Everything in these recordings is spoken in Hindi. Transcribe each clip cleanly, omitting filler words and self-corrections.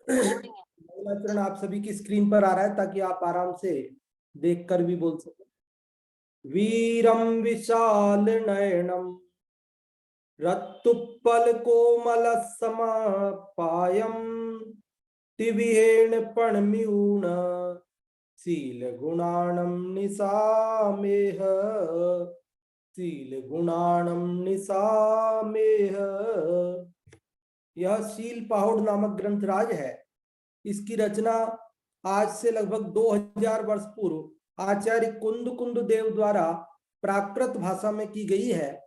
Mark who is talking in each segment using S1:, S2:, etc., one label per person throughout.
S1: मंगलाचरण आप सभी की स्क्रीन पर आ रहा है ताकि आप आराम से देखकर भी बोल सकें। वीरम विशाल नयनम रत्तुप्पल कोमल समापायम तिविहेण पणम्यूण शील गुणाणम निसामेह शील गुणाणम निसामेह। यह शील पाहुड़ नामक ग्रंथराज है। इसकी रचना आज से लगभग 2000 वर्ष पूर्व आचार्य कुंद कुंद देव द्वारा प्राकृत भाषा में की गई है।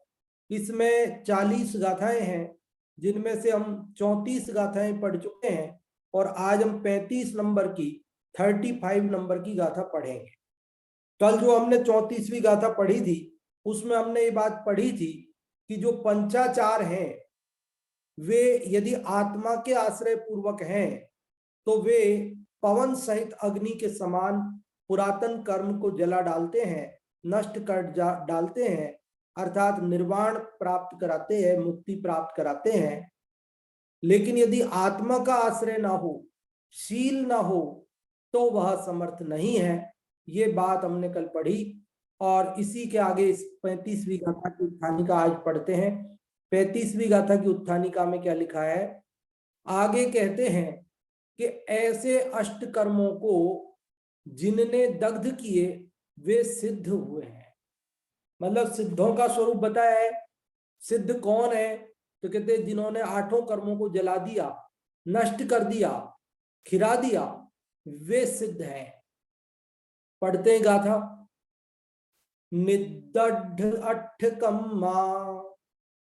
S1: इसमें 40 गाथाएं हैं, जिनमें से हम 34 गाथाएं पढ़ चुके हैं और आज हम 35 नंबर की 35 नंबर की गाथा पढ़ेंगे। कल जो हमने 34वीं गाथा पढ़ी थी उसमें हमने ये बात पढ़ी थी कि जो पंचाचार हैं वे यदि आत्मा के आश्रय पूर्वक हैं तो वे पवन सहित अग्नि के समान पुरातन कर्म को जला डालते हैं, नष्ट कर डालते हैं, अर्थात निर्वाण प्राप्त कराते हैं, मुक्ति प्राप्त कराते हैं। लेकिन यदि आत्मा का आश्रय ना हो, शील ना हो, तो वह समर्थ नहीं है। ये बात हमने कल पढ़ी और इसी के आगे इस 35वीं गाथा की उत्थानिका आज पढ़ते हैं। 35वीं गाथा की उत्थानिका में क्या लिखा है? आगे कहते हैं कि ऐसे अष्ट कर्मों को जिनने दग्ध किए वे सिद्ध हुए हैं। मतलब सिद्धों का स्वरूप बताया है। सिद्ध कौन है? तो कहते हैं जिन्होंने 8 कर्मों को जला दिया, नष्ट कर दिया, खिरा दिया, वे सिद्ध हैं। पढ़ते हैं गाथा। निदढ़ अठ कम्मा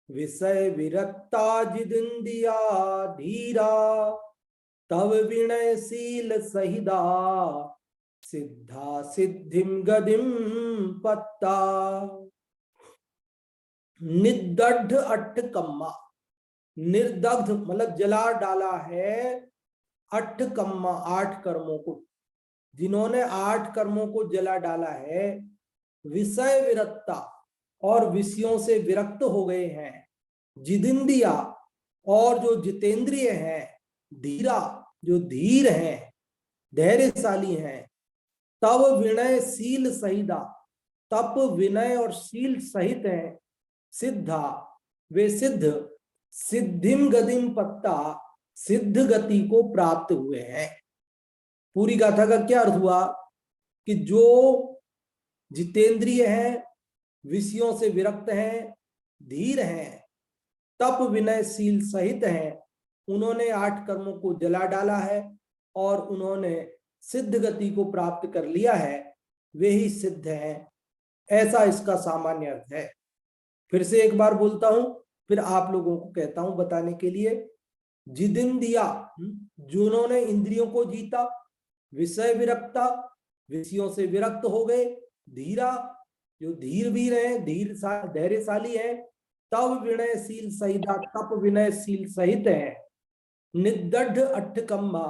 S1: विषय विरक्ता जिदिंदिया धीरा तव विनयशील सहिदा सिद्धा सिद्धिम गदिम पत्ता। निदग्ध अट्ठ कम्मा, निर्दग्ध मतलब जला डाला है 8 कम्मा, 8 कर्मों को। जिन्होंने 8 कर्मों को जला डाला है, विषय विरक्ता और विषयों से विरक्त हो गए हैं, जिदिंदिया और जो जितेंद्रिय हैं, धीरा जो धीर हैं, धैर्यशाली हैं, तब विनयशील सहिदा, तप विनय और शील सहित हैं, सिद्धा वे सिद्ध, सिद्धिम गदिम पत्ता सिद्ध गति को प्राप्त हुए हैं। पूरी गाथा का क्या अर्थ हुआ कि जो जितेंद्रिय हैं, विषयों से विरक्त हैं, धीर हैं, तप विनयशील सहित हैं, उन्होंने 8 कर्मों को जला डाला है और उन्होंने सिद्ध गति को प्राप्त कर लिया है, वे ही सिद्ध हैं। ऐसा इसका सामान्य अर्थ है। फिर से एक बार बोलता हूं, फिर आप लोगों को कहता हूं बताने के लिए। जिदिंदिया जिन्होंने इंद्रियों को जीता, विषय विरक्ता विषयों से विरक्त हो गए, धीरा जो धीर वीर है, धीर धैर्यशाली है, तब विनयशील सहिता तप विनयशील सहित है, निदढ़ अट्ठ कम्मा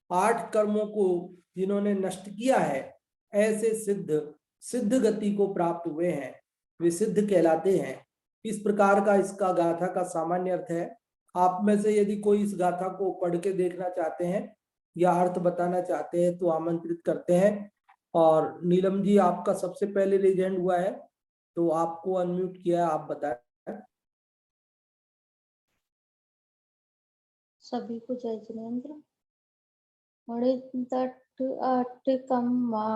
S1: 8 कर्मों को जिन्होंने नष्ट किया है, ऐसे सिद्ध सिद्ध गति को प्राप्त हुए हैं, वे सिद्ध कहलाते हैं। इस प्रकार का इसका गाथा का सामान्य अर्थ है। आप में से यदि कोई इस गाथा को पढ़ के देखना चाहते हैं या अर्थ बताना चाहते हैं तो आमंत्रित करते हैं। और नीलम जी आपका सबसे पहले रेजेंड हुआ है तो आपको अनम्यूट किया है, आप बताएं।
S2: सभी को जय जिनेन्द्र। मणिदट्ट अट्ट कम्मा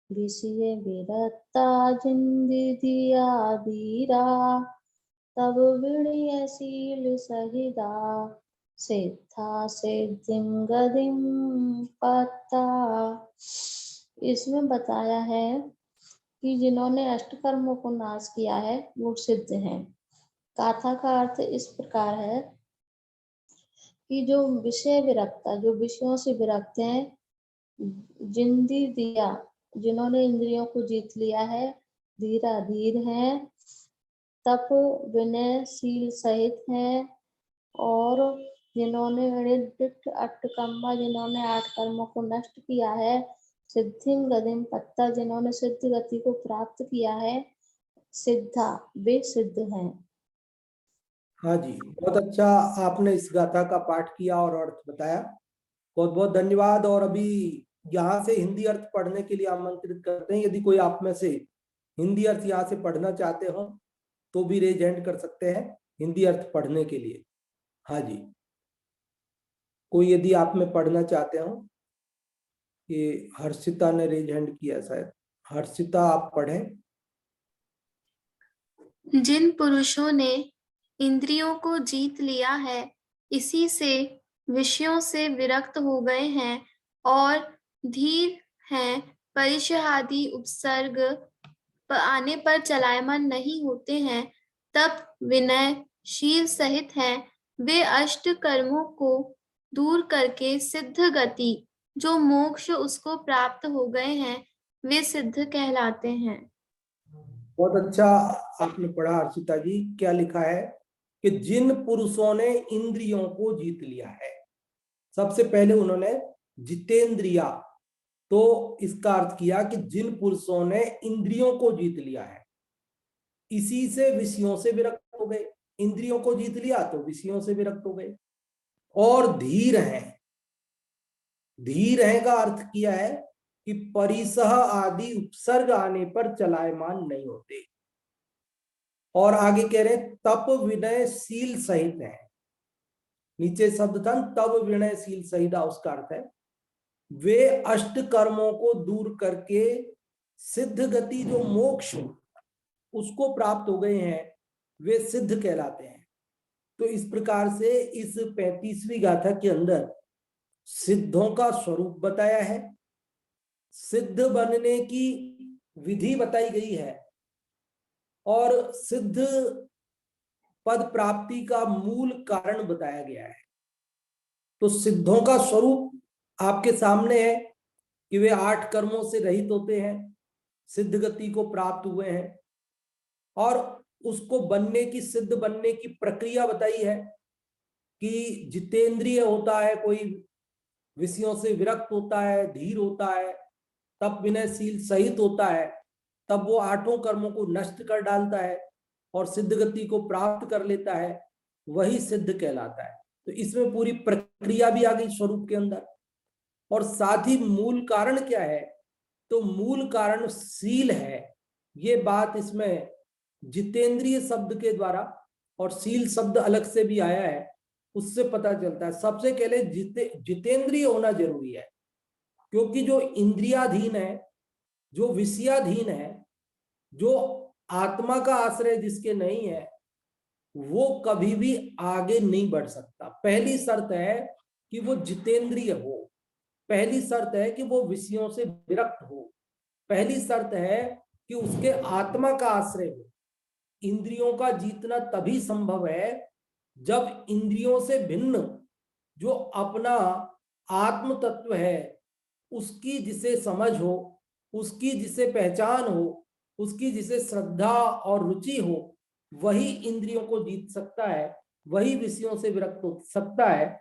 S2: विषय विरक्ता जिंदिया धीरा तब विनयशील सहिदा सिद्धा सिद्धिम गदिम पत्ता। इसमें बताया है कि जिन्होंने अष्टकर्मों को नाश किया है वो सिद्ध हैं। गाथा का अर्थ इस प्रकार है कि जो विषय विरक्ता, जो विषयों से विरक्त हैं, जिंदी दिया जिन्होंने इंद्रियों को जीत लिया है, धीरा धीर हैं, तप विनयशील सहित हैं, और जिन्होंने अष्टकम्मा जिन्होंने 8 कर्मों को नष्ट किया है, सिद्धिम गदिम पत्ता जिन्होंने सिद्ध गति को प्राप्त किया है, सिद्धा वे सिद्ध हैं।
S1: हाँ जी, बहुत अच्छा आपने इस गाथा का पाठ किया और अर्थ बताया। बहुत बहुत धन्यवाद। और अभी यहाँ से हिंदी अर्थ पढ़ने के लिए आमंत्रित करते हैं। यदि कोई आप में से हिंदी अर्थ यहाँ से पढ़ना चाहते हो तो भी रेज हैंड कर सकते हैं हिंदी अर्थ पढ़ने के लिए। हाँ जी, कोई यदि आप में पढ़ना चाहते हो। ये हर्षिता ने रेज हैंड किया शायद। हर्षिता, आप पढ़ें।
S3: जिन पुरुषों ने इंद्रियों को जीत लिया है, इसी से विषयों से विरक्त हो गए हैं और धीर हैं, परिचयादि उपसर्ग आने पर चलायमान नहीं होते हैं, तब विनयशील सहित हैं, वे अष्ट कर्मों को दूर करके सिद्ध गति, जो मोक्ष उसको प्राप्त हो गए हैं, वे सिद्ध कहलाते हैं।
S1: बहुत अच्छा आपने पढ़ा हर्षिता जी। क्या लिखा है कि जिन पुरुषों ने इंद्रियों को जीत लिया है, सबसे पहले उन्होंने जितेंद्रिया, तो इसका अर्थ किया कि जिन पुरुषों ने इंद्रियों को जीत लिया है, इसी से विषयों से विरक्त हो गए। इंद्रियों को जीत लिया तो विषयों से विरक्त हो गए। और धीर हैं, धीर है का अर्थ किया है कि परिसह आदि उपसर्ग आने पर चलायमान नहीं होते। और आगे कह रहे तप विनयशील सहित है। नीचे शब्द था तब विनयशील सहित, उसका अर्थ है वे अष्ट कर्मों को दूर करके सिद्ध गति, जो मोक्ष उसको प्राप्त हो गए हैं, वे सिद्ध कहलाते हैं। तो इस प्रकार से इस 35वीं गाथा के अंदर सिद्धों का स्वरूप बताया है, सिद्ध बनने की विधि बताई गई है, और सिद्ध पद प्राप्ति का मूल कारण बताया गया है। तो सिद्धों का स्वरूप आपके सामने है कि वे 8 कर्मों से रहित होते हैं, सिद्ध गति को प्राप्त हुए हैं, और उसको बनने की, सिद्ध बनने की प्रक्रिया बताई है कि जितेंद्रिय होता है कोई, विषयों से विरक्त होता है, धीर होता है, तब विनयशील सहित होता है, तब वो 8 कर्मों को नष्ट कर डालता है और सिद्ध गति को प्राप्त कर लेता है, वही सिद्ध कहलाता है। तो इसमें पूरी प्रक्रिया भी आ गई स्वरूप के अंदर। और साथ ही मूल कारण क्या है, तो मूल कारण शील है। ये बात इसमें जितेंद्रिय शब्द के द्वारा और शील शब्द अलग से भी आया है, उससे पता चलता है। सबसे पहले जितेंद्रिय होना जरूरी है, क्योंकि जो इंद्रियाधीन है, जो विषयाधीन है, जो आत्मा का आश्रय जिसके नहीं है, वो कभी भी आगे नहीं बढ़ सकता। पहली शर्त है कि वो जितेंद्रिय हो, पहली शर्त है कि वो विषयों से विरक्त हो, पहली शर्त है कि उसके आत्मा का आश्रय हो। इंद्रियों का जीतना तभी संभव है जब इंद्रियों से भिन्न जो अपना आत्म तत्व है, उसकी जिसे समझ हो, उसकी जिसे पहचान हो, उसकी जिसे श्रद्धा और रुचि हो, वही इंद्रियों को जीत सकता है, वही विषयों से विरक्त हो सकता है।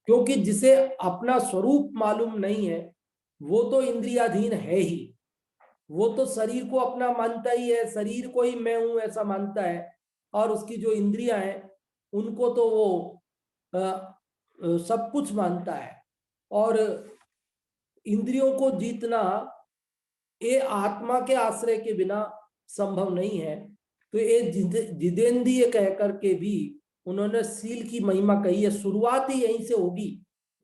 S1: क्योंकि जिसे अपना स्वरूप मालूम नहीं है, वो तो इंद्रियाधीन है ही, वो तो शरीर को अपना मानता ही है, शरीर को ही मैं हूं ऐसा मानता है, और उसकी जो इंद्रियां हैं उनको तो वो सब कुछ मानता है। और इंद्रियों को जीतना ये आत्मा के आश्रय के बिना संभव नहीं है। तो ये जितेंद्रिय कह करके भी उन्होंने शील की महिमा कही है। शुरुआत ही यहीं से होगी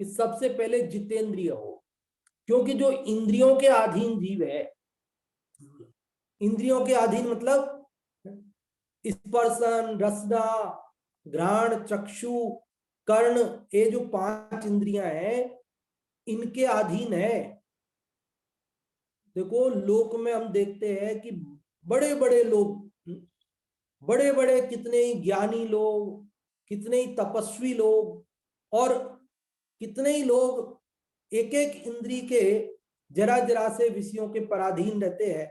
S1: कि सबसे पहले जितेंद्रिय हो, क्योंकि जो इंद्रियों के अधीन जीव है, इंद्रियों के अधीन मतलब स्पर्शन, रसना, घ्राण, चक्षु, कर्ण, ये जो 5 इंद्रियां हैं, इनके अधीन है। देखो लोक में हम देखते हैं कि बड़े बड़े लोग, बड़े बड़े कितने ही ज्ञानी लोग, कितने ही तपस्वी लोग, और कितने ही लोग एक एक इंद्री के जरा जरा से विषयों के पराधीन रहते हैं,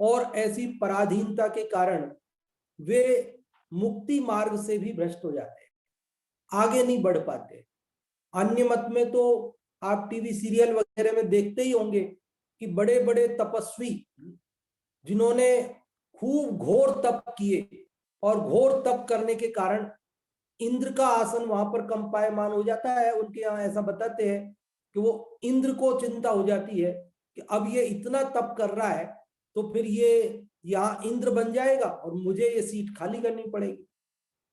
S1: और ऐसी पराधीनता के कारण वे मुक्ति मार्ग से भी भ्रष्ट हो जाते हैं, आगे नहीं बढ़ पाते। अन्य मत में तो आप टीवी सीरियल वगैरह में देखते ही होंगे कि बड़े बड़े तपस्वी जिन्होंने खूब घोर तप किए, और घोर तप करने के कारण इंद्र का आसन वहां पर कंपायमान हो जाता है। उनके यहाँ ऐसा बताते हैं कि वो इंद्र को चिंता हो जाती है कि अब ये इतना तप कर रहा है तो फिर ये यहाँ इंद्र बन जाएगा और मुझे ये सीट खाली करनी पड़ेगी।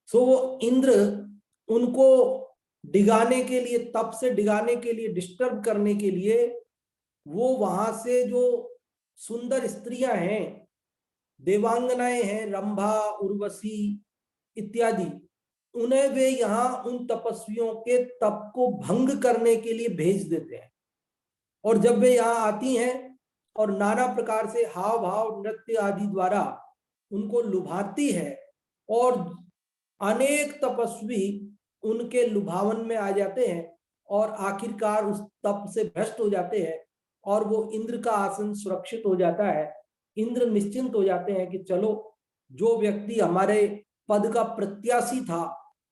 S1: सो वो इंद्र उनको डिगाने के लिए, तप से डिगाने के लिए, डिस्टर्ब करने के लिए वो वहां से जो सुंदर स्त्रियां हैं, देवांगनाएं हैं, रंभा, उर्वशी इत्यादि, उन्हें वे यहाँ उन तपस्वियों के तप को भंग करने के लिए भेज देते हैं। और जब वे यहाँ आती हैं और नाना प्रकार से हाव भाव, नृत्य आदि द्वारा उनको लुभाती है और अनेक तपस्वी उनके लुभावन में आ जाते हैं और आखिरकार उस तप से भ्रष्ट हो जाते हैं और वो इंद्र का आसन सुरक्षित हो जाता है। इंद्र निश्चिंत हो जाते हैं कि चलो, जो व्यक्ति हमारे पद का प्रत्याशी था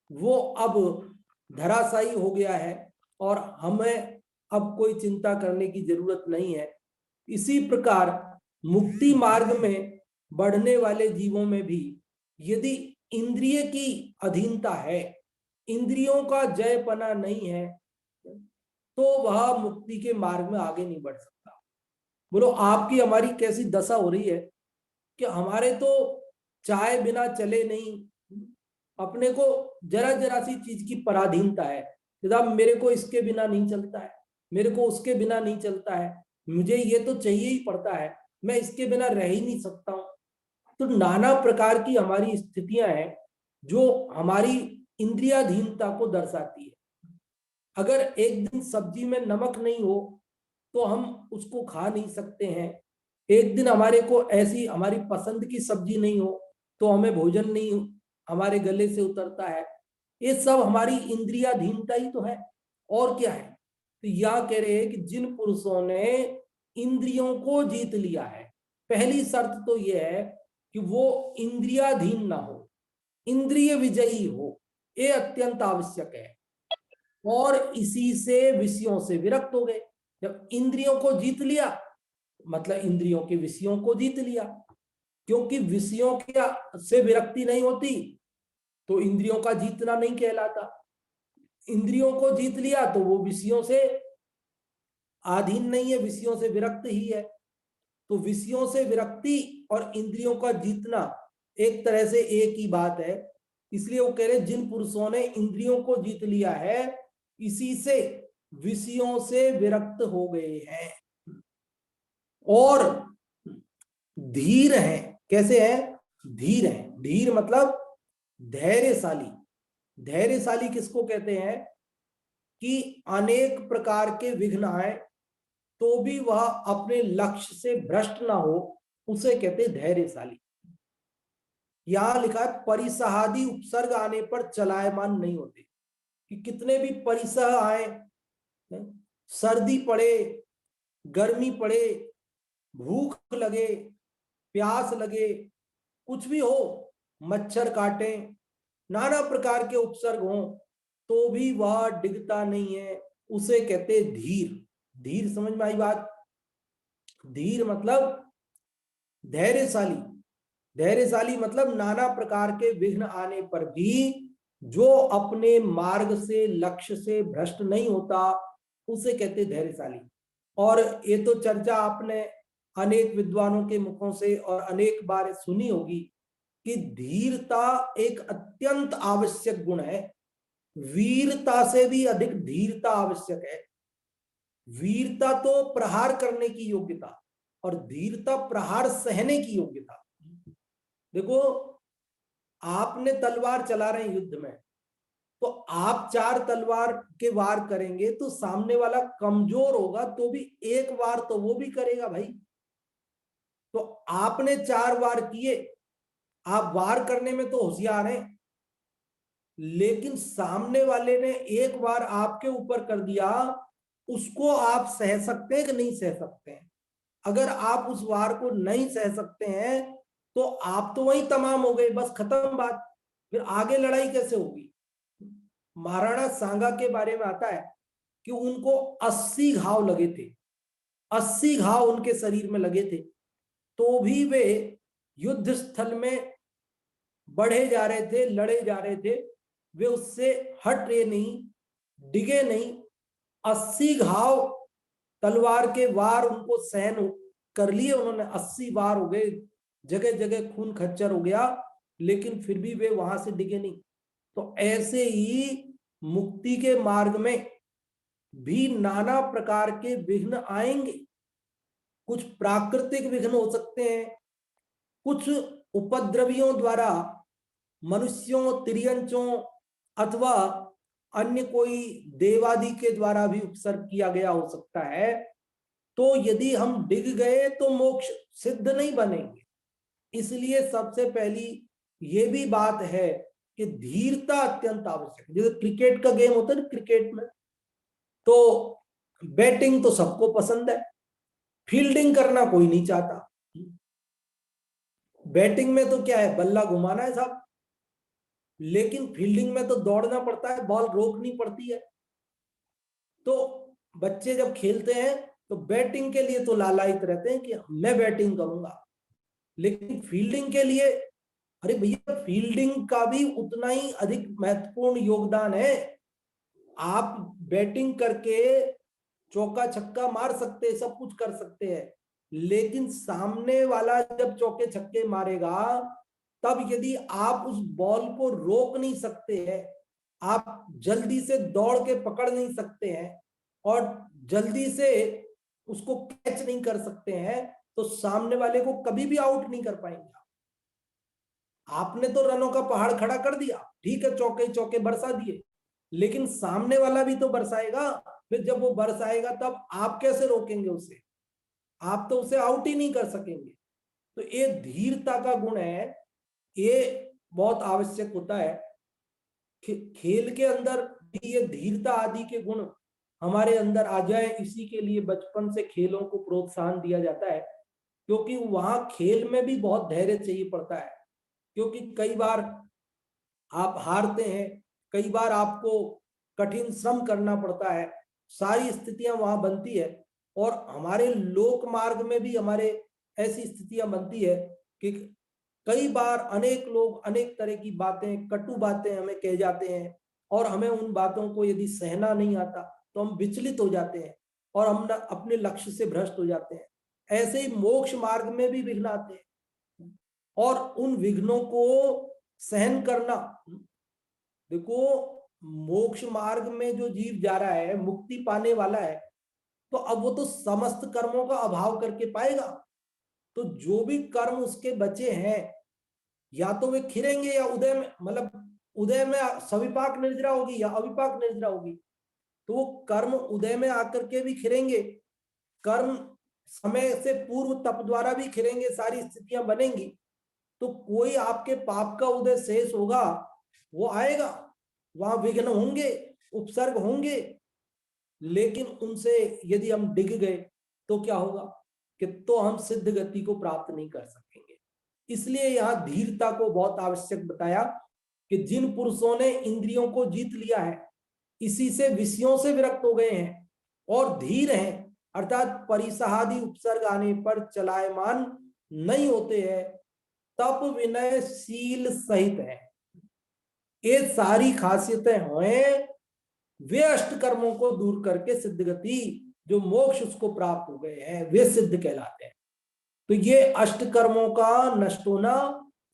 S1: वो अब धराशायी हो गया है और हमें अब कोई चिंता करने की जरूरत नहीं है। इसी प्रकार मुक्ति मार्ग में बढ़ने वाले जीवों में भी यदि इंद्रिय की अधीनता है, इंद्रियों का जयपना नहीं है, तो वह मुक्ति के मार्ग में आगे नहीं बढ़ सकता। बोलो, आपकी हमारी कैसी दशा हो रही है कि हमारे तो चाय बिना चले नहीं, अपने को जरा जरा सी चीज की पराधीनता है, जनाब मेरे को इसके बिना नहीं चलता है, मेरे को उसके बिना नहीं चलता है, मुझे ये तो चाहिए ही पड़ता है, मैं इसके बिना रह ही नहीं सकता हूं। तो नाना प्रकार की हमारी स्थितियां हैं जो हमारी इंद्रियाधीनता को दर्शाती है। अगर एक दिन सब्जी में नमक नहीं हो तो हम उसको खा नहीं सकते हैं, एक दिन हमारे को ऐसी हमारी पसंद की सब्जी नहीं हो तो हमें भोजन नहीं हमारे गले से उतरता है। ये सब हमारी इंद्रियाधीनता ही तो है, और क्या है। तो यह कह रहे हैं कि जिन पुरुषों ने इंद्रियों को जीत लिया है, पहली शर्त तो यह है कि वो इंद्रियाधीन ना हो, इंद्रिय विजयी हो, ये अत्यंत आवश्यक है। और इसी से विषयों से विरक्त हो गए। जब इंद्रियों को जीत लिया मतलब इंद्रियों के विषयों को जीत लिया, क्योंकि विषयों के से विरक्ति नहीं होती तो इंद्रियों का जीतना नहीं कहलाता। इंद्रियों को जीत लिया तो वो विषयों से अधीन नहीं है, विषयों से विरक्त ही है। तो विषयों से विरक्ति और इंद्रियों का जीतना एक तरह से एक ही बात है। इसलिए वो कह रहे जिन पुरुषों ने इंद्रियों को जीत लिया है इसी से विषयों से विरक्त हो गए हैं और धीर हैं। कैसे हैं? धीर हैं। धीर मतलब धैर्यशाली। धैर्यशाली किसको कहते हैं कि अनेक प्रकार के विघ्न आए तो भी वह अपने लक्ष्य से भ्रष्ट ना हो, उसे कहते धैर्यशाली। यहां लिखा है परिसहादि उपसर्ग आने पर चलायमान नहीं होते, कि कितने भी परिसह आए, सर्दी पड़े, गर्मी पड़े, भूख लगे, प्यास लगे, कुछ भी हो, मच्छर काटे, नाना प्रकार के उपसर्ग हो तो भी वह डिगता नहीं है, उसे कहते धीर। धीर समझ में आई बात? धीर मतलब धैर्यशाली। धैर्यशाली मतलब नाना प्रकार के विघ्न आने पर भी जो अपने मार्ग से, लक्ष्य से भ्रष्ट नहीं होता, उसे कहते धैर्यशाली। और ये तो चर्चा आपने अनेक विद्वानों के मुखों से और अनेक बार सुनी होगी कि धीरता एक अत्यंत आवश्यक गुण है। वीरता से भी अधिक धीरता आवश्यक है। वीरता तो प्रहार करने की योग्यता और धीरता प्रहार सहने की योग्यता। देखो, आपने तलवार चला रहे हैं युद्ध में, तो आप 4 तलवार के वार करेंगे तो सामने वाला कमजोर होगा तो भी एक वार तो वो भी करेगा भाई। तो आपने 4 वार किए, आप वार करने में तो होशियार हैं, लेकिन सामने वाले ने एक वार आपके ऊपर कर दिया, उसको आप सह सकते हैं कि नहीं सह सकते हैं? अगर आप उस वार को नहीं सह सकते हैं तो आप तो वहीं तमाम हो गए, बस खत्म बात। फिर आगे लड़ाई कैसे होगी? महाराणा सांगा के बारे में आता है कि उनको 80 घाव लगे थे, 80 घाव उनके शरीर में लगे थे, तो भी वे युद्ध स्थल में बढ़े जा रहे थे, लड़े जा रहे थे, वे उससे हटे नहीं, डिगे नहीं, 80 घाव तलवार के वार उनको सहन कर लिए उन्होंने, 80 वार हो गए, जगह जगह खून खच्चर हो गया, लेकिन फिर भी वे वहां से डिगे नहीं। तो ऐसे ही मुक्ति के मार्ग में भी नाना प्रकार के विघ्न आएंगे। कुछ प्राकृतिक विघ्न हो सकते हैं, कुछ उपद्रवियों द्वारा, मनुष्यों, तिर्यंचों अथवा अन्य कोई देवादि के द्वारा भी उपसर्ग किया गया हो सकता है। तो यदि हम डिग गए तो मोक्ष सिद्ध नहीं बनेंगे। इसलिए सबसे पहली ये भी बात है कि धीरता अत्यंत आवश्यक है। जैसे क्रिकेट का गेम होता है ना, क्रिकेट में तो बैटिंग तो सबको पसंद है, फील्डिंग करना कोई नहीं चाहता। बैटिंग में तो क्या है, बल्ला घुमाना है साहब, लेकिन फील्डिंग में तो दौड़ना पड़ता है, बॉल रोकनी पड़ती है। तो बच्चे जब खेलते हैं तो बैटिंग के लिए तो लालायित रहते हैं कि मैं बैटिंग करूंगा, लेकिन फील्डिंग के लिए, अरे भैया फील्डिंग का भी उतना ही अधिक महत्वपूर्ण योगदान है। आप बैटिंग करके चौका छक्का मार सकते हैं, सब कुछ कर सकते हैं, लेकिन सामने वाला जब चौके छक्के मारेगा तब यदि आप उस बॉल को रोक नहीं सकते हैं, आप जल्दी से दौड़ के पकड़ नहीं सकते हैं और जल्दी से उसको कैच नहीं कर सकते हैं, तो सामने वाले को कभी भी आउट नहीं कर पाएंगे। आपने तो रनों का पहाड़ खड़ा कर दिया, ठीक है, चौके चौके बरसा दिए, लेकिन सामने वाला भी तो बरसाएगा। फिर जब वो बरसाएगा तब आप कैसे रोकेंगे उसे? आप तो उसे आउट ही नहीं कर सकेंगे। तो ये धीरता का गुण है, ये बहुत आवश्यक होता है। खेल के अंदर भी ये धीरता आदि के गुण हमारे अंदर आ जाए, इसी के लिए बचपन से खेलों को प्रोत्साहन दिया जाता है, क्योंकि वहां खेल में भी बहुत धैर्य चाहिए पड़ता है। क्योंकि कई बार आप हारते हैं, कई बार आपको कठिन श्रम करना पड़ता है, सारी स्थितियां वहां बनती है। और हमारे लोक मार्ग में भी हमारे ऐसी स्थितियां बनती है कि कई बार अनेक लोग अनेक तरह की बातें, कटु बातें हमें कह जाते हैं, और हमें उन बातों को यदि सहना नहीं आता तो हम विचलित हो जाते हैं और हम अपने लक्ष्य से भ्रष्ट हो जाते हैं। ऐसे ही मोक्ष मार्ग में भी विघ्न आते हैं, और उन विघ्नों को सहन करना। देखो, मोक्ष मार्ग में जो जीव जा रहा है, मुक्ति पाने वाला है, तो अब वो तो समस्त कर्मों का अभाव करके पाएगा। तो जो भी कर्म उसके बचे हैं, या तो वे खिरेंगे या उदय में, मतलब उदय में सविपाक निर्जरा होगी या अविपाक निर्जरा होगी। तो वो कर्म उदय में आकर के भी खिरेंगे, कर्म समय से पूर्व तप द्वारा भी खिरेंगे, सारी स्थितियां बनेंगी। तो कोई आपके पाप का उदय शेष होगा, वो आएगा, वहां विघ्न होंगे, उपसर्ग होंगे, लेकिन उनसे यदि हम डिग गए तो क्या होगा कि तो हम सिद्ध गति को प्राप्त नहीं कर सकेंगे। इसलिए यहां धीरता को बहुत आवश्यक बताया कि जिन पुरुषों ने इंद्रियों को जीत लिया है, इसी से विषयों से विरक्त हो गए हैं और धीर हैं, अर्थात परिसहादि उपसर्ग आने पर चलायमान नहीं होते हैं, तप विनय शील सहित है। ये सारी खासियतें हैं, वे अष्ट कर्मों को दूर करके सिद्ध गति, जो मोक्ष उसको प्राप्त हो गए हैं, वे सिद्ध कहलाते हैं। तो ये अष्ट कर्मों का नष्ट होना,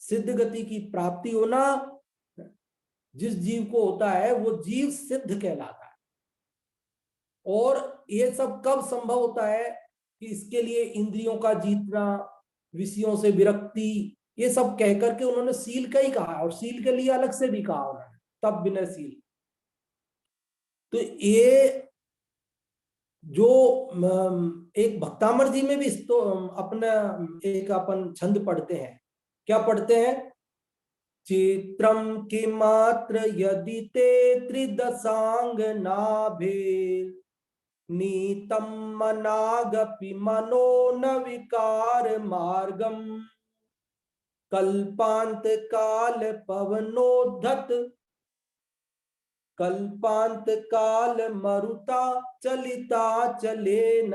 S1: सिद्ध गति की प्राप्ति होना जिस जीव को होता है, वो जीव सिद्ध कहलाता है। और ये सब कब संभव होता है कि इसके लिए इंद्रियों का जीतना, विषयों से विरक्ति, ये सब कह करके उन्होंने सील का ही कहा, और सील के लिए अलग से भी कहा उन्होंने, तब बिना सील। तो ये जो एक भक्तामर जी में भी तो अपना एक अपन छंद पढ़ते हैं, क्या पढ़ते हैं? चित्रम की मात्र यदि ते त्रिदशांग नाभे नीतम मनागपि मनो न विकार मार्गम कल्पांत काल पवनोद्धत कल्पांत काल मरुता चलिता चलेन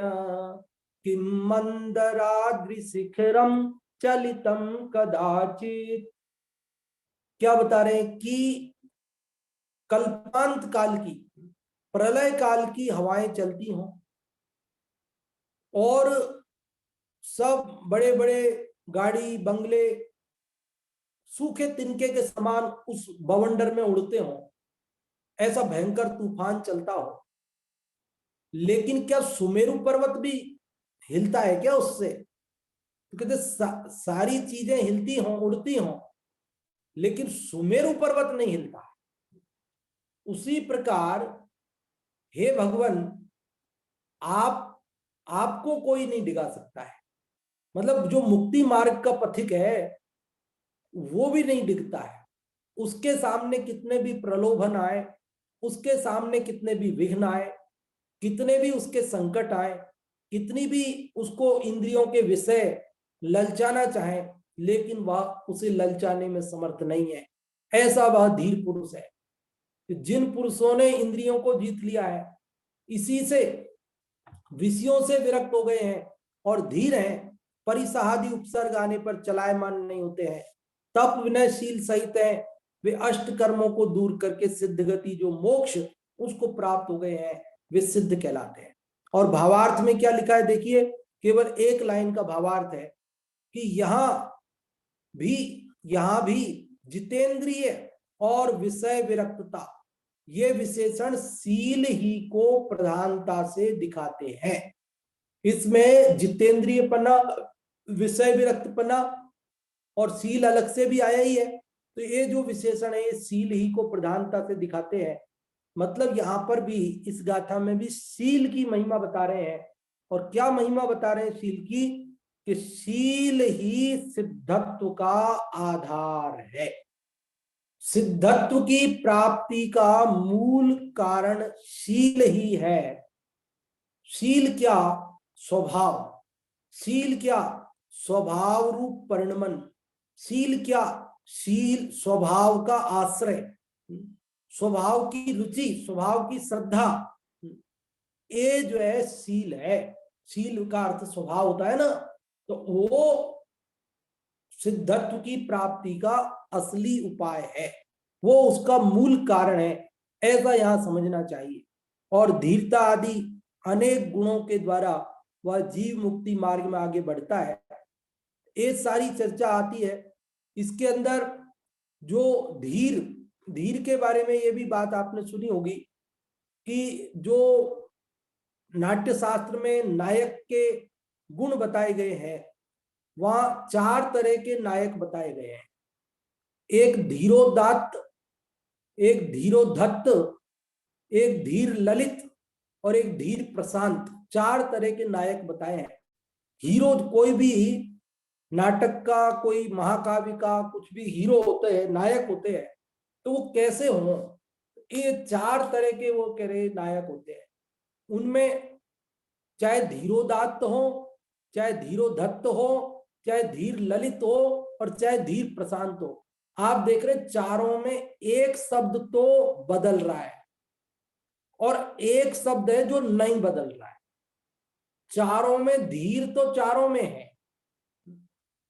S1: किम मंदराद्रि शिखरम चलितम कदाचित। क्या बता रहे हैं कि कल्पांत काल की, प्रलय काल की हवाएं चलती हों और सब बड़े बड़े गाड़ी बंगले सूखे तिनके के समान उस बवंडर में उड़ते हों, ऐसा भयंकर तूफान चलता हो, लेकिन क्या सुमेरु पर्वत भी हिलता है क्या उससे? तो कहते सारी चीजें हिलती हों उड़ती हों, लेकिन सुमेरु पर्वत नहीं हिलता। उसी प्रकार हे भगवान, आपको कोई नहीं डिगा सकता है। मतलब जो मुक्ति मार्ग का पथिक है वो भी नहीं डिगता है। उसके सामने कितने भी प्रलोभन आए, उसके सामने कितने भी विघ्न आए, कितने भी उसके संकट आए, कितनी भी उसको इंद्रियों के विषय ललचाना चाहे, लेकिन वह उसे ललचाने में समर्थ नहीं है। ऐसा वह धीर पुरुष है। जिन पुरुषों ने इंद्रियों को जीत लिया है, इसी से विषयों से विरक्त हो गए हैं और धीर हैं, परिसाहादि उपसर्ग आने पर चलायमान नहीं होते हैं, तप विनयशील सहित हैं, वे अष्ट कर्मों को दूर करके सिद्ध गति जो मोक्ष उसको प्राप्त हो गए हैं, वे सिद्ध कहलाते हैं। और भावार्थ में क्या लिखा है देखिए, केवल एक लाइन का भावार्थ है कि यहां भी जितेंद्रिय और विषय विरक्तता ये विशेषण सील ही को प्रधानता से दिखाते हैं। इसमें जितेंद्रियपना, विषय विरक्तपना और सील अलग से भी आया ही है, तो ये जो विशेषण है ये सील ही को प्रधानता से दिखाते हैं। मतलब यहां पर भी इस गाथा में भी सील की महिमा बता रहे हैं। और क्या महिमा बता रहे हैं सील की? कि सील ही सिद्धत्व का आधार है। सिद्धत्व की प्राप्ति का मूल कारण शील ही है। शील क्या? स्वभाव। शील क्या? स्वभाव रूप परिणमन। शील क्या? शील स्वभाव का आश्रय, स्वभाव की रुचि, स्वभाव की श्रद्धा, ये जो है शील है। शील का अर्थ स्वभाव होता है ना, तो वो सिद्धत्व की प्राप्ति का असली उपाय है, वो उसका मूल कारण है, ऐसा यहां समझना चाहिए। और धीरता आदि अनेक गुणों के द्वारा वह जीव मुक्ति मार्ग में आगे बढ़ता है, ये सारी चर्चा आती है। इसके अंदर जो धीर के बारे में ये भी बात आपने सुनी होगी कि जो नाट्य शास्त्र में नायक के गुण बताए गए हैं, वहां 4 तरह के नायक बताए गए हैं। एक धीरोदात्त, एक धीरोधत्त, एक धीर ललित और एक धीर प्रशांत, 4 तरह के नायक बताए हैं। हीरो, कोई भी नाटक का, कोई महाकाव्य का कुछ भी हीरो होते हैं, नायक होते हैं, तो वो कैसे हो? ये 4 तरह के वो कह रहे नायक होते हैं। उनमें चाहे धीरोदात्त हो, चाहे धीरोधत्त हो, चाहे धीर ललित हो और चाहे धीर प्रशांत हो, आप देख रहे चारों में एक शब्द तो बदल रहा है और एक शब्द है जो नहीं बदल रहा है। चारों में धीर तो चारों में है,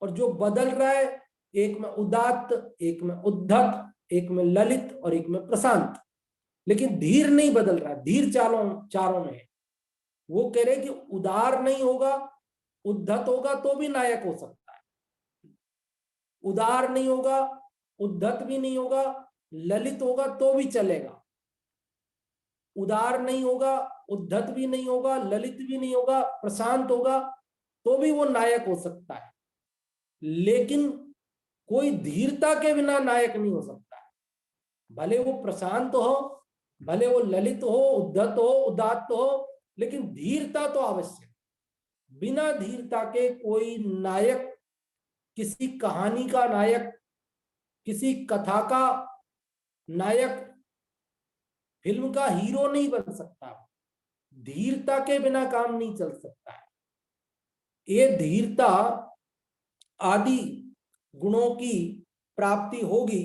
S1: और जो बदल रहा है, एक में उदात्त, एक में उद्धत, एक में ललित और एक में प्रशांत, लेकिन धीर नहीं बदल रहा। धीर चारों में है। वो कह रहे कि उदार नहीं होगा, उद्धत होगा तो भी नायक हो सकता है, उदार नहीं होगा, उद्धत भी नहीं होगा, ललित होगा तो भी चलेगा। उदार नहीं होगा, उद्धत भी नहीं होगा, ललित भी नहीं होगा, प्रशांत होगा तो भी वो नायक हो सकता है। लेकिन कोई धीरता के बिना नायक नहीं हो सकता है। भले वो प्रशांत हो, भले वो ललित हो, उद्धत हो, उदात्त हो, लेकिन धीरता तो आवश्यक। बिना धीरता के कोई नायक, किसी कहानी का नायक, किसी कथा का नायक, फिल्म का हीरो नहीं बन सकता। धीरता के बिना काम नहीं चल सकता है। ये धीरता आदि गुणों की प्राप्ति होगी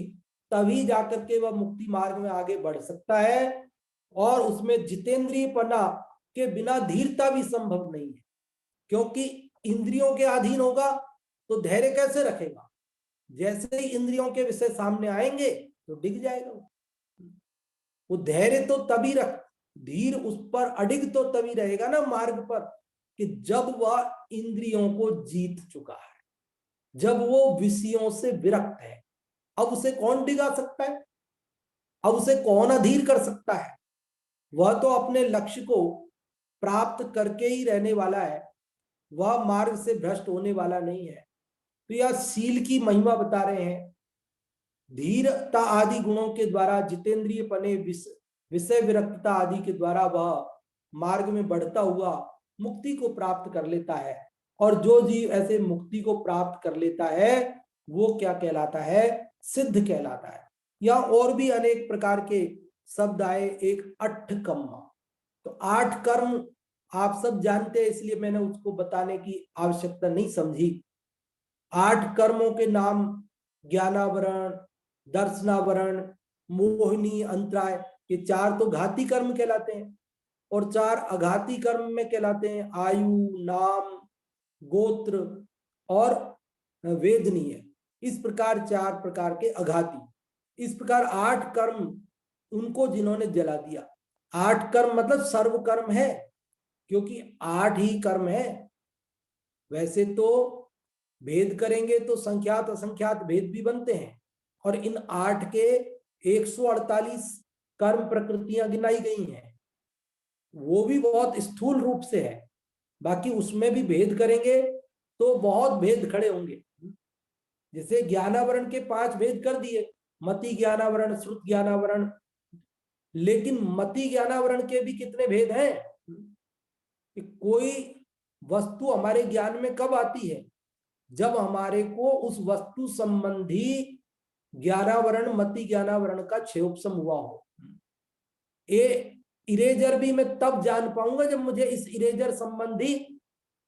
S1: तभी जाकर के वह मुक्ति मार्ग में आगे बढ़ सकता है। और उसमें जितेंद्रियपना के बिना धीरता भी संभव नहीं है, क्योंकि इंद्रियों के अधीन होगा तो धैर्य कैसे रखेगा? जैसे ही इंद्रियों के विषय सामने आएंगे तो डिग जाएगा। वो धैर्य तो तभी धीर उस पर अडिग तो तभी रहेगा ना मार्ग पर कि जब वह इंद्रियों को जीत चुका है, जब वो विषयों से विरक्त है। अब उसे कौन डिगा सकता है? अब उसे कौन अधीर कर सकता है? वह तो अपने लक्ष्य को प्राप्त करके ही रहने वाला है, वह मार्ग से भ्रष्ट होने वाला नहीं है। तो यह शील की महिमा बता रहे हैं। धीरता आदि गुणों के द्वारा, जितेंद्रिय पने, विषय विरक्तता आदि के द्वारा वह मार्ग में बढ़ता हुआ मुक्ति को प्राप्त कर लेता है। और जो जीव ऐसे मुक्ति को प्राप्त कर लेता है वो क्या कहलाता है? सिद्ध कहलाता है। या और भी अनेक प्रकार के शब्द आए। एक अट्ठकम्मा, तो 8 कर्म आप सब जानते हैं, इसलिए मैंने उसको बताने की आवश्यकता नहीं समझी। 8 कर्मों के नाम ज्ञानावरण, दर्शनावरण, मोहिनी, अंतराय, ये 4 तो घाती कर्म कहलाते हैं और 4 अघाती कर्म में कहलाते हैं आयु, नाम, गोत्र और वेदनीय। इस प्रकार 4 प्रकार के अघाती। इस प्रकार 8 कर्म उनको जिन्होंने जला दिया। 8 कर्म मतलब सर्व कर्म है, क्योंकि 8 ही कर्म है। वैसे तो भेद करेंगे तो संख्यात असंख्यात भेद भी बनते हैं, और इन 8 के 148 कर्म प्रकृतियां गिनाई गई हैं, वो भी बहुत स्थूल रूप से है। बाकी उसमें भी भेद करेंगे तो बहुत भेद खड़े होंगे। जैसे ज्ञानावरण के 5 भेद कर दिए, मति ज्ञानावरण, श्रुत ज्ञानावरण, लेकिन मति ज्ञानावरण के भी कितने भेद हैं? कि कोई वस्तु हमारे ज्ञान में कब आती है? जब हमारे को उस वस्तु संबंधी ज्ञानावरण, मति ज्ञानावरण का क्षयोपशम हुआ हो। इरेजर भी मैं तब जान पाऊंगा जब मुझे इस इरेजर संबंधी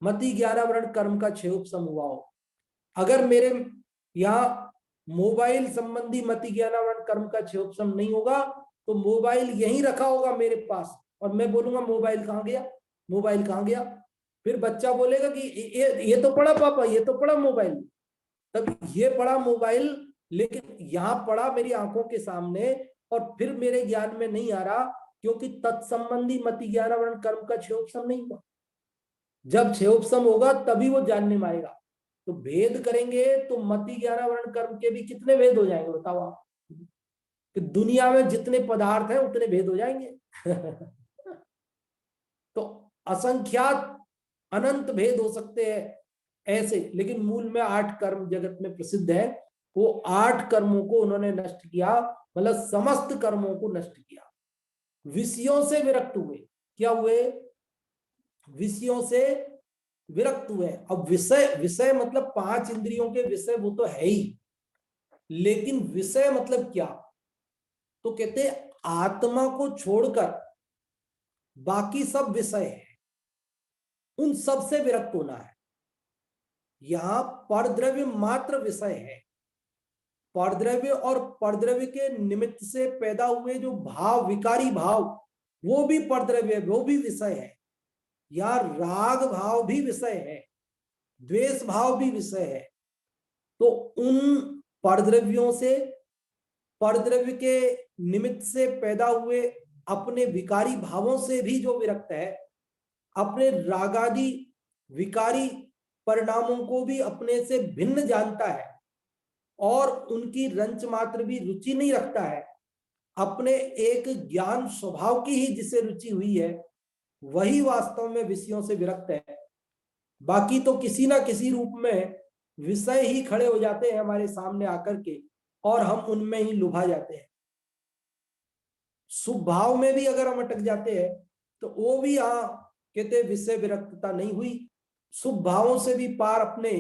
S1: मति ज्ञानावरण कर्म का क्षयोपशम हुआ हो। अगर मेरे यहाँ मोबाइल संबंधी मति ज्ञानावरण कर्म का क्षयोपशम नहीं होगा तो मोबाइल यहीं रखा होगा मेरे पास, और मैं बोलूंगा मोबाइल कहाँ गया, मोबाइल कहाँ गया। फिर बच्चा बोलेगा कि ये तो पड़ा पापा, ये तो पड़ा मोबाइल। तब ये पड़ा मोबाइल, लेकिन यहाँ पड़ा मेरी आंखों के सामने, और फिर मेरे ज्ञान में नहीं आ रहा, क्योंकि तत्संबंधी मति ज्ञानावरण कर्म का क्षयोपशम नहीं हुआ। जब क्षयोपशम होगा तभी वो जानने में आएगा। तो भेद करेंगे तो मति ज्ञानावरण कर्म के भी कितने भेद हो जाएंगे बताओ आप? कि दुनिया में जितने पदार्थ हैं उतने भेद हो जाएंगे। तो असंख्यात अनंत भेद हो सकते हैं ऐसे, लेकिन मूल में 8 कर्म जगत में प्रसिद्ध है। वो 8 कर्मों को उन्होंने नष्ट किया, मतलब समस्त कर्मों को नष्ट किया। विषयों से विरक्त हुए। क्या हुए? विषयों से विरक्त हुए। अब विषय मतलब 5 इंद्रियों के विषय वो तो है ही, लेकिन विषय मतलब क्या? तो कहते आत्मा को छोड़कर बाकी सब विषय है, उन सब से विरक्त होना है। यहां परद्रव्य मात्र विषय है। परद्रव्य और परद्रव्य के निमित्त से पैदा हुए जो भाव, विकारी भाव, वो भी परद्रव्य, वो भी विषय है। या राग भाव भी विषय है, द्वेष भाव भी विषय है। तो उन परद्रव्यों से, परद्रव्य के निमित्त से पैदा हुए अपने विकारी भावों से भी जो विरक्त है, अपने रागादि विकारी परिणामों को भी अपने से भिन्न जानता है और उनकी रंच मात्र भी रुचि नहीं रखता है, अपने एक ज्ञान स्वभाव की ही जिसे रुचि हुई है, वही वास्तव में विषयों से विरक्त है। बाकी तो किसी ना किसी रूप में विषय ही खड़े हो जाते हैं हमारे सामने आकर के, और हम उनमें ही लुभा जाते हैं। शुभ भाव में भी अगर हम अटक जाते हैं तो वो भी यहाँ कहते विषय विरक्तता नहीं हुई। शुभ भावों से भी पार अपने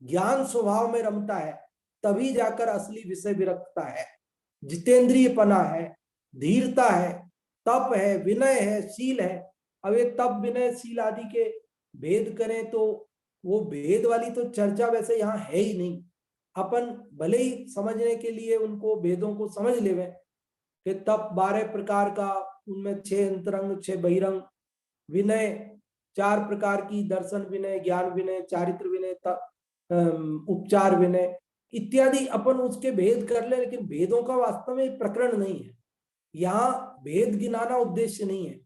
S1: ज्ञान स्वभाव में रमता है, तभी जाकर असली विषय विरक्तता है। जितेंद्रियपना है, धीरता है, तप है, विनय है, शील है। अब ये तप, विनय, शील आदि के भेद करें तो वो भेद वाली तो चर्चा वैसे यहाँ है ही नहीं। अपन भले ही समझने के लिए उनको भेदों को समझ लेवे कि तप 12 प्रकार का, उनमें 6 अंतरंग, 6 बहिरंग, विनय 4 प्रकार की, दर्शन विनय, ज्ञान विनय, चारित्र विनय, उपचार विनय इत्यादि, अपन उसके भेद कर ले, लेकिन भेदों का वास्तव में प्रकरण नहीं है। यहाँ भेद गिनाना उद्देश्य नहीं है।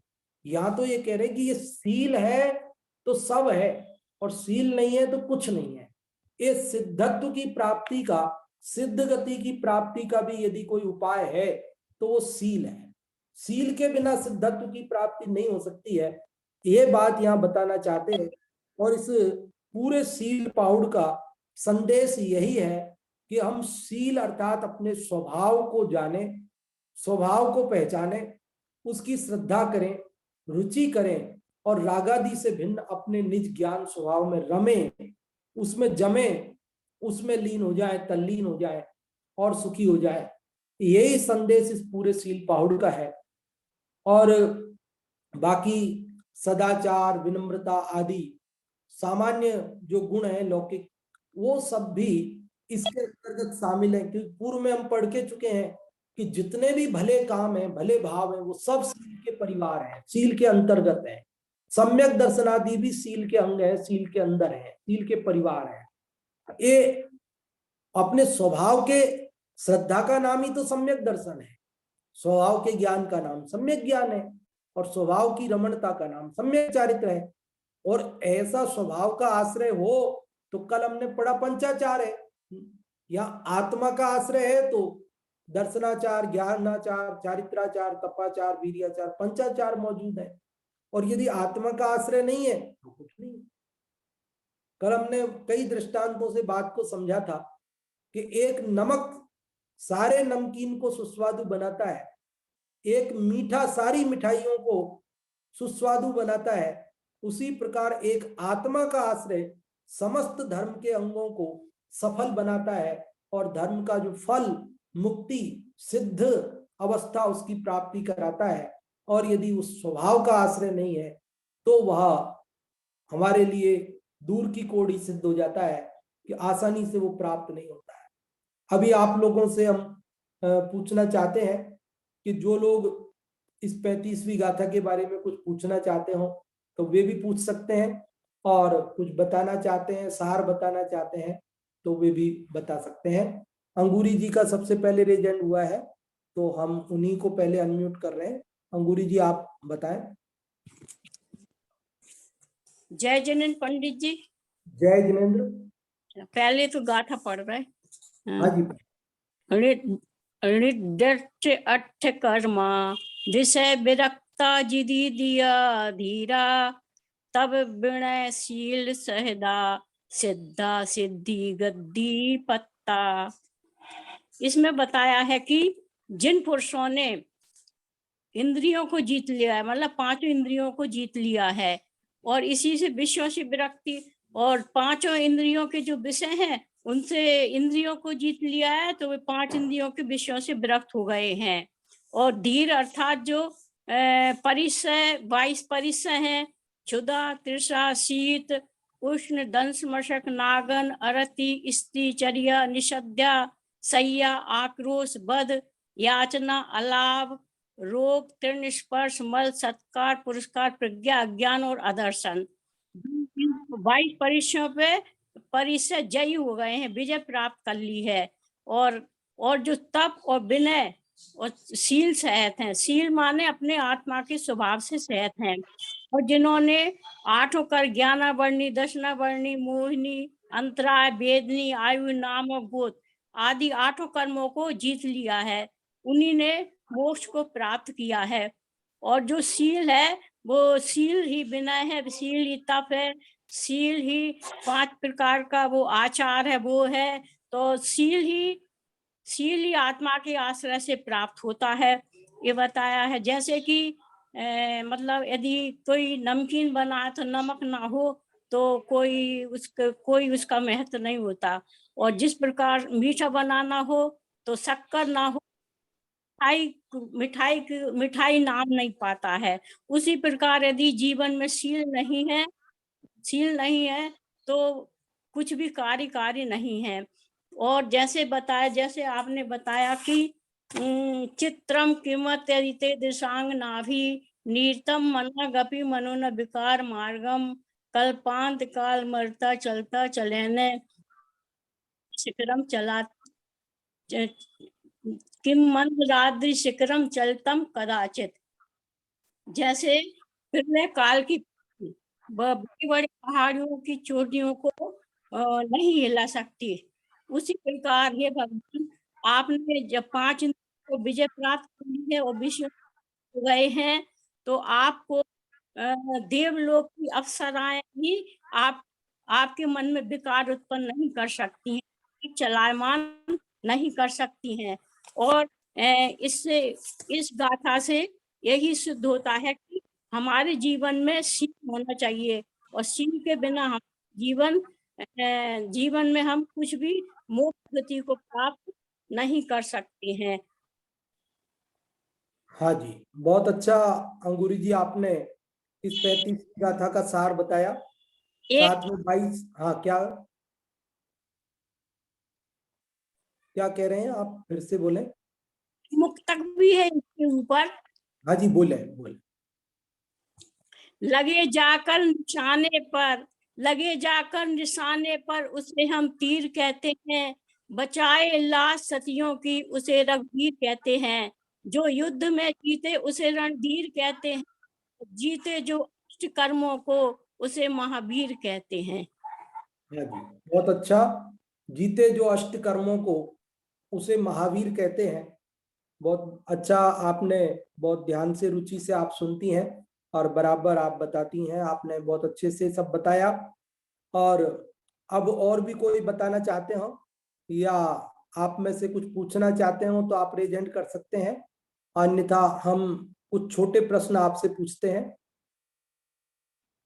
S1: यहाँ तो ये कह रहे कि ये सील है तो सब है और सील नहीं है तो कुछ नहीं है। ये सिद्धत्व की प्राप्ति का, सिद्ध गति की प्राप्ति का भी यदि कोई उपाय है तो वो सील है। सील के बिना सिद्धत्व की प्राप्ति नहीं हो सकती है, ये बात यहाँ बताना चाहते हैं। और इस पूरे सील पहाड़ का संदेश यही है कि हम सील अर्थात अपने स्वभाव को जाने, स्वभाव को पहचाने, उसकी श्रद्धा करें, रुचि करें और रागादि से भिन्न अपने निज ज्ञान स्वभाव में रमें, उसमें जमे, उसमें लीन हो जाए, तल्लीन हो जाए और सुखी हो जाए। यही संदेश इस पूरे सील पहाड़ का है। और बाकी सदाचार, विनम्रता आदि सामान्य जो गुण है लौकिक, वो सब भी इसके अंतर्गत शामिल है। क्योंकि पूर्व में हम पढ़ के चुके हैं कि जितने भी भले काम हैं, भले भाव हैं, वो सब सील के परिवार हैं, सील के अंतर्गत है। सम्यक दर्शनादि भी सील के अंग है, सील के अंदर है, सील के परिवार है। ये अपने स्वभाव के श्रद्धा का नाम ही तो सम्यक दर्शन है, स्वभाव के ज्ञान का नाम सम्यक ज्ञान है और स्वभाव की रमणता का नाम सम्यक चारित्र है। और ऐसा स्वभाव का आश्रय हो तो कल हमने पढ़ा पंचाचार है, या आत्मा का आश्रय है तो दर्शनाचार, ज्ञानाचार, चारित्राचार, तपाचार, वीर्याचार, पंचाचार मौजूद है। और यदि आत्मा का आश्रय नहीं है तो कुछ नहीं। कल हमने कई दृष्टांतों से बात को समझा था कि एक नमक सारे नमकीन को सुस्वादु बनाता है, एक मीठा सारी मिठाइयों को सुस्वादु बनाता है, उसी प्रकार एक आत्मा का आश्रय समस्त धर्म के अंगों को सफल बनाता है और धर्म का जो फल, मुक्ति, सिद्ध अवस्था उसकी प्राप्ति कराता है। और यदि उस स्वभाव का आश्रय नहीं है तो वह हमारे लिए दूर की कोड़ी सिद्ध हो जाता है कि आसानी से वो प्राप्त नहीं होता है। अभी आप लोगों से हम पूछना चाहते हैं कि जो लोग इस 35वीं गाथा के बारे में कुछ पूछना चाहते हो तो वे भी पूछ सकते हैं, और कुछ बताना चाहते हैं, सार बताना चाहते हैं तो वे भी बता सकते हैं। अंगूरी जी का सबसे पहले रेजेंट हुआ है तो हम उन्हीं को पहले अनम्यूट कर रहे हैं। अंगूरी जी आप बताएं।
S4: जय जिनेन्द्र पंडित जी।
S1: जय जिनेन्द्र।
S4: पहले तो गाथा पढ़ रहे।
S1: हाँ जी।
S4: ऋद्यर्थ अट्ठ कर्मा विषय विरक्ता जिदी दिया धीरा तब विनयशील सहदा सिद्धा सिद्धि गद्दी पत्ता। इसमें बताया है कि जिन पुरुषों ने इंद्रियों को जीत लिया है, मतलब 5 इंद्रियों को जीत लिया है और इसी से विषयों से विरक्ति, और 5 इंद्रियों के जो विषय हैं उनसे इंद्रियों को जीत लिया है तो वे 5 इंद्रियों के विषयों से विरक्त हो गए हैं। और धीर अर्थात जो परिसय 22 परिसय हैं, क्षुधा, तृषा, शीत, उष्ण, दंश, मशक, नागन, अरति, स्त्री, चर्या, निषद्या, सय्या, आक्रोश, बध, याचना, अलाभ, रोग, तृण, स्पर्श, मल, सत्कार, पुरस्कार, प्रज्ञा, अज्ञान और अदर्शन। 22 परिचयों पे परिचय जयी हो गए हैं, विजय प्राप्त कर ली है। और जो तप और विनय और शील सहित हैं, शील माने अपने आत्मा के स्वभाव से सहित हैं, और जिन्होंने 8 कर ज्ञानावर्णी, दशनावर्णी, मोहिनी, अंतराय, वेदनी, आयु, नाम और गोत आदि 8 कर्मों को जीत लिया है, उन्हीं ने मोक्ष को प्राप्त किया है। और जो शील है वो शील ही विनय है, शील ही तप है, शील ही 5 प्रकार का वो आचार है, वो है। तो शील ही आत्मा के आश्रय से प्राप्त होता है, ये बताया है। जैसे कि मतलब यदि कोई नमकीन बना तो नमक ना हो तो कोई उसका महत्व नहीं होता, और जिस प्रकार मीठा बनाना हो तो शक्कर ना हो, मिठाई नाम नहीं पाता है। उसी प्रकार यदि जीवन में शील नहीं है तो कुछ भी कार्य नहीं है। और जैसे आपने बताया कि चित्रम किमत्यदिते दिशांग नाभि नीतम मना गपि मनोन विकार मार्गम कल्पांत काल मरता चलता चलेने शिखरम चला किम मंदराद्रि शिखरम चलतम कदाचित। जैसे फिरने काल की बड़ी बड़ी पहाड़ियों की चोटियों को नहीं हिला सकती, उसी प्रकार ये भगवान आपने जब 5 इंद्रियों को विजय प्राप्त कर ली है और विषयों हो गए हैं, तो आपको देवलोक की अप्सराएं भी आपके मन में विकार उत्पन्न नहीं कर सकती हैं, चलायमान नहीं कर सकती हैं। और इससे, इस गाथा से यही सिद्ध होता है कि हमारे जीवन में सीख होना चाहिए, और सीख के बिना हम जीवन में हम कुछ भी मोक्ष गति को प्राप्त नहीं कर सकते हैं।
S1: हाँ जी, बहुत अच्छा अंगूरी जी, आपने इस 35 गाथा का सार बताया। साथ में 22, हाँ क्या कह रहे हैं आप, फिर से बोलें।
S4: मुक्तक भी है इसके ऊपर।
S1: हाँ जी, बोले।
S4: लगे जाकर निशाने पर उसे हम तीर कहते हैं, बचाए लाश सतियों की उसे रघुवीर कहते हैं, जो युद्ध में जीते उसे रणधीर कहते हैं, जीते जो अष्ट कर्मों को उसे महावीर कहते हैं।
S1: हाँ जी, बहुत अच्छा। जीते जो अष्ट कर्मों को उसे महावीर कहते हैं। बहुत अच्छा, आपने बहुत ध्यान से, रुचि से आप सुनती हैं और बराबर आप बताती हैं। आपने बहुत अच्छे से सब बताया। और अब और भी कोई बताना चाहते हो या आप में से कुछ पूछना चाहते हो तो आप रेज हैंड कर सकते हैं, अन्यथा हम कुछ छोटे प्रश्न आपसे पूछते हैं।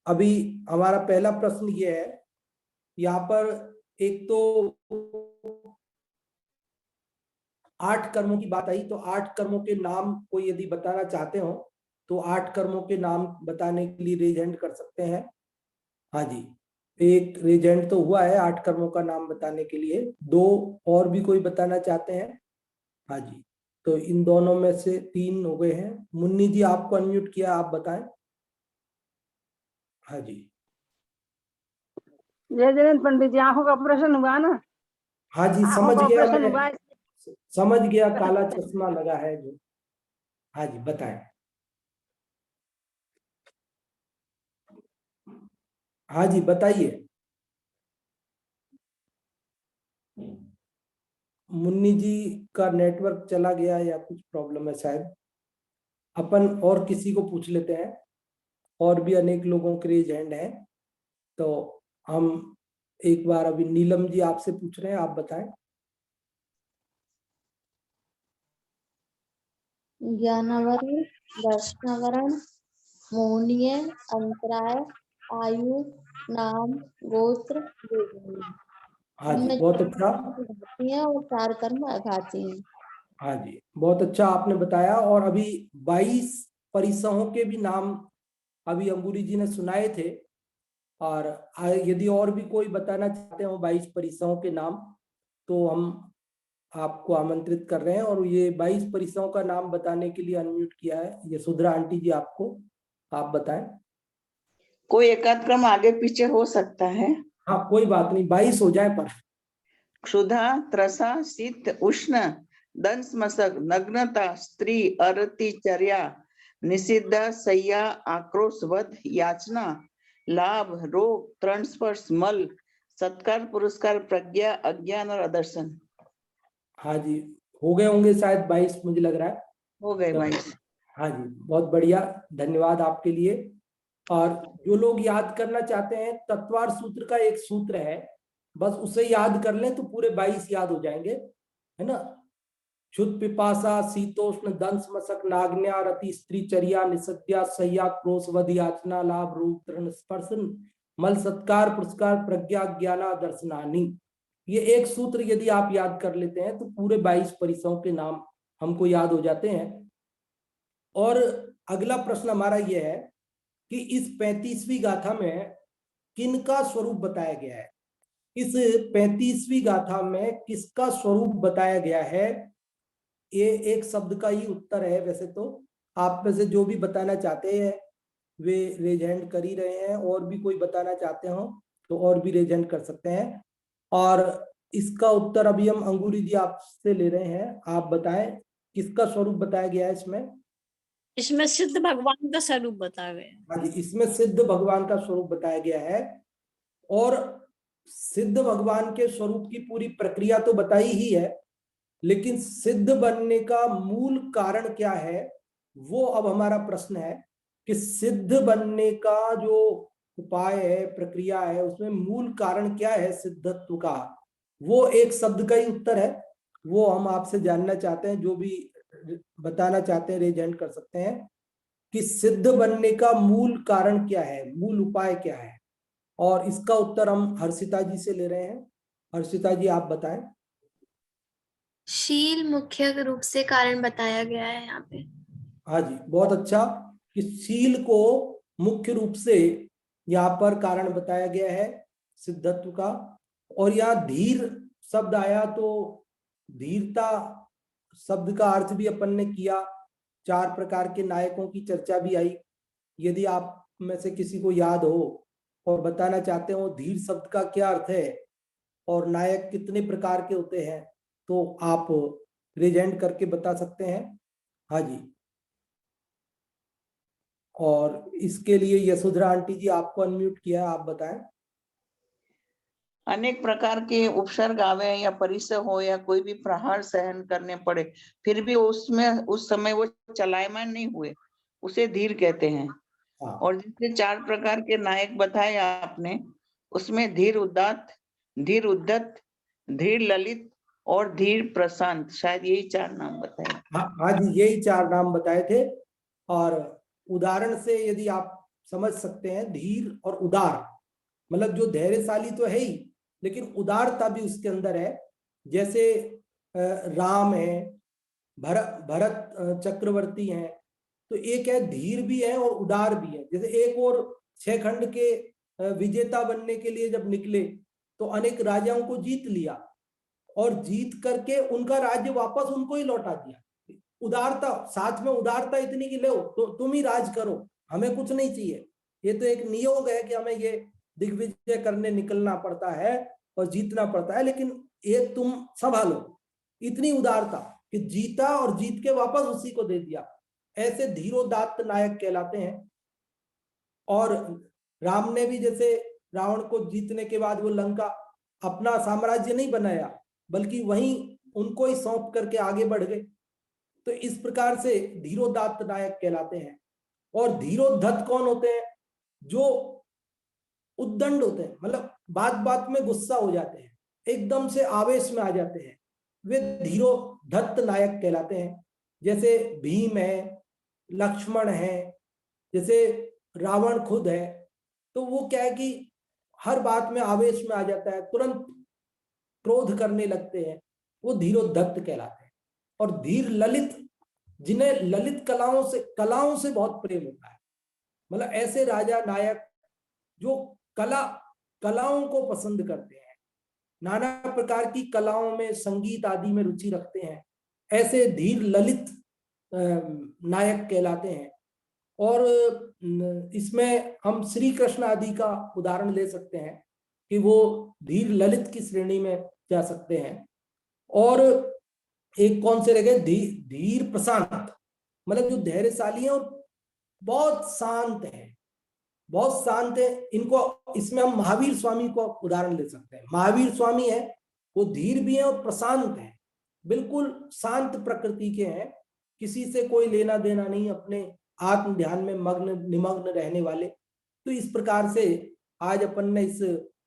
S1: अभी हमारा पहला प्रश्न ये है, यहाँ पर एक तो 8 कर्मों की बात आई, तो 8 कर्मों के नाम कोई यदि बताना चाहते हो तो 8 कर्मों के नाम बताने के लिए रेज हैंड कर सकते हैं। हाँ जी, एक रेज हैंड तो हुआ है 8 कर्मों का नाम बताने के लिए। 2 और भी कोई बताना चाहते हैं? हाँ जी, तो इन दोनों में से 3 हो गए हैं। मुन्नी जी, आपको अनम्यूट किया, आप बताएं। हाँ जी।
S5: जय जयंत पंडित जी, आंखों का ऑपरेशन हुआ ना?
S1: हाँ जी,
S5: आंखों
S1: समझ
S5: का
S1: गया
S5: ऑपरेशन
S1: मैं,
S5: हुआ।
S1: समझ गया, काला चश्मा लगा है जो। हाँ जी, बताएं। हाँ जी, बताइए। मुन्नी जी का नेटवर्क चला गया या कुछ प्रॉब्लम है शायद। अपन और किसी को पूछ लेते हैं, और भी अनेक लोगों के रेज हैंड है, तो हम एक बार अभी नीलम जी आपसे पूछ रहे हैं, आप बताएं।
S2: ज्ञानावरण, दर्शनावरण, मौनीय, अंतराय, आयु, नाम, गोत्र, वेदनी।
S1: हाँ जी,
S2: इनमें
S1: बहुत
S2: 4
S1: अच्छा।
S2: कर्म घाती हैं और 4 कर्म अघाती हैं।
S1: हाँ जी, बहुत अच्छा आपने बताया। और अभी 22 परिसहों के भी नाम अभी अंगूरी जी ने सुनाए थे, और यदि और भी कोई बताना चाहते हो 22 परिसहों के नाम, तो हम आपको आमंत्रित कर रहे हैं। और ये 22 परिसहों का नाम बताने के लिए अनम्यूट किया है यशोधरा आंटी जी, आपको, आप बताएं।
S6: कोई एकाध क्रम आगे पीछे हो सकता है।
S1: हाँ, कोई बात नहीं, 22 हो जाए पर।
S6: क्षुधा, त्रसा, शीत, उष्ण, दंस मसक, नग्नता, स्त्री, अरति, चर्या, निषिद्ध, सैया, आक्रोश, वध, याचना, लाभ, रोग, तृण स्पर्श, मल, सत्कार, पुरस्कार, प्रज्ञा, अज्ञान और अदर्शन।
S1: हाँ जी, हो गए होंगे शायद 22, मुझे लग रहा है।
S6: हो गए 22।
S1: हाँ जी, बहुत बढ़िया, धन्यवाद आपके लिए। और जो लोग याद करना चाहते हैं, तत्वार सूत्र का एक सूत्र है, बस उसे याद कर लें तो पूरे 22 याद हो जाएंगे, है ना। क्षुद, पिपासा, शीतोष्ण, दंस मसक, नाग्न्या, रति, स्त्री, चर्या, निसद्या, सह्या, क्रोश, वध, याचना, लाभ, रूप, तृण स्पर्शन, मल, सत्कार, पुरस्कार, प्रज्ञा, ज्ञाना, दर्शनानि। ये एक सूत्र यदि आप याद कर लेते हैं तो पूरे 22 परिसरों के नाम हमको याद हो जाते हैं। और अगला प्रश्न हमारा यह है कि इस 35वीं गाथा में किनका स्वरूप बताया गया है। इस 35वीं गाथा में किसका स्वरूप बताया गया है, ये एक शब्द का ही उत्तर है। वैसे तो आप में से जो भी बताना चाहते हैं वे रेज हैंड कर ही रहे हैं, और भी कोई बताना चाहते हो तो और भी रेज हैंड कर सकते हैं। और इसका उत्तर अभी हम अंगूरी जी आपसे ले रहे हैं, आप बताएं किसका स्वरूप बताया गया है इसमें?
S4: इसमें सिद्ध भगवान का स्वरूप बताया गया।
S1: हाँ जी, इसमें सिद्ध भगवान का स्वरूप बताया गया है। और सिद्ध भगवान के स्वरूप की पूरी प्रक्रिया तो बताई ही है, लेकिन सिद्ध बनने का मूल कारण क्या है वो अब हमारा प्रश्न है कि सिद्ध बनने का जो उपाय है, प्रक्रिया है, उसमें मूल कारण क्या है सिद्धत्व का, वो एक शब्द का ही उत्तर है। वो हम आपसे जानना चाहते हैं, जो भी बताना चाहते हैं रेज हैंड कर सकते हैं कि सिद्ध बनने का मूल कारण क्या है, मूल उपाय क्या है। और इसका उत्तर हम हर्षिता जी से ले रहे हैं। हर्षिता जी आप बताएं।
S3: शील मुख्य रूप से कारण बताया गया है यहाँ पे।
S1: हाँ जी, बहुत अच्छा कि शील को मुख्य रूप से यहाँ पर कारण बताया गया है सिद्धत्व का। और यहाँ धीर शब्द आया तो धीरता शब्द का अर्थ भी अपन ने किया। 4 प्रकार के नायकों की चर्चा भी आई। यदि आप में से किसी को याद हो और बताना चाहते हो धीर शब्द का क्या अर्थ है और नायक कितने प्रकार के होते हैं, तो आप रेजेंट करके बता सकते हैं। हाँ जी, और इसके लिए यशोधरा आंटी जी आपको अनम्यूट किया है, आप बताएं।
S6: अनेक प्रकार के उपसर्ग आवे या परिसर हो या कोई भी प्रहार सहन करने पड़े, फिर भी उसमें उस समय वो चलायमान नहीं हुए, उसे धीर कहते हैं।
S1: हाँ
S6: और जिससे 4 प्रकार के नायक बताए आपने, उसमें धीर उदात्त, धीर उद्धत, धीर ललित और धीर प्रशांत, शायद यही 4 नाम बताए।
S1: हाँ जी, यही 4 नाम बताए थे। और उदाहरण से यदि आप समझ सकते हैं, धीर और उदार मतलब जो धैर्यशाली तो है ही, लेकिन उदारता भी उसके अंदर है। जैसे राम है, भरत चक्रवर्ती हैं, तो एक है धीर भी है और उदार भी है। जैसे एक और 6 खंड के विजेता बनने के लिए जब निकले तो अनेक राजाओं को जीत लिया और जीत करके उनका राज्य वापस उनको ही लौटा दिया। उदारता, साथ में उदारता इतनी कि लो तो तुम ही राज करो, हमें कुछ नहीं चाहिए। ये तो एक नियोग है कि हमें ये दिग्विजय करने निकलना पड़ता है और जीतना पड़ता है, लेकिन ये तुम संभालो। इतनी उदारता कि जीता और जीत के वापस उसी को दे दिया। ऐसे धीरोदात्त नायक कहलाते हैं। और राम ने भी जैसे रावण को जीतने के बाद वो लंका अपना साम्राज्य नहीं बनाया, बल्कि वहीं उनको ही सौंप करके आगे बढ़ गए। तो इस प्रकार से धीरोदात्त नायक कहलाते हैं। और धीरोद्धत कौन होते हैं? जो उद्दंड होते हैं, मतलब बात बात में गुस्सा हो जाते हैं, एकदम से आवेश में आ जाते हैं, वे धीरोद्धत नायक कहलाते हैं। जैसे भीम है, लक्ष्मण है, जैसे रावण खुद है। तो वो क्या है कि हर बात में आवेश में आ जाता है, तुरंत क्रोध करने लगते हैं, वो धीरोद्धत कहलाते हैं। और धीर ललित, जिन्हें ललित कलाओं से बहुत प्रेम होता है, मतलब ऐसे राजा नायक जो कलाओं को पसंद करते हैं, नाना प्रकार की कलाओं में, संगीत आदि में रुचि रखते हैं, ऐसे धीर ललित नायक कहलाते हैं। और इसमें हम श्री कृष्ण आदि का उदाहरण ले सकते हैं कि वो धीर ललित की श्रेणी में जा सकते हैं। और एक कौन से रह गए, धीर प्रशांत, मतलब जो धैर्यशाली है और बहुत शांत है, बहुत शांत है। इनको, इसमें हम महावीर स्वामी को उदाहरण ले सकते हैं। महावीर स्वामी है, वो धीर भी है और प्रशांत है, बिल्कुल शांत प्रकृति के हैं, किसी से कोई लेना देना नहीं, अपने आत्म ध्यान में निमग्न रहने वाले। तो इस प्रकार से आज अपन ने इस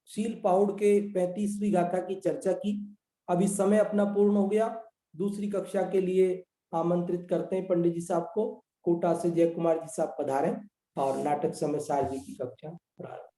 S1: शील पाहुड़ के 35वीं गाथा की चर्चा की। अभी समय अपना पूर्ण हो गया। दूसरी कक्षा के लिए आमंत्रित करते हैं पंडित जी साहब को। कोटा से जय कुमार जी साहब पधारें और नाटक समय सार जी की कक्षा प्रारंभ।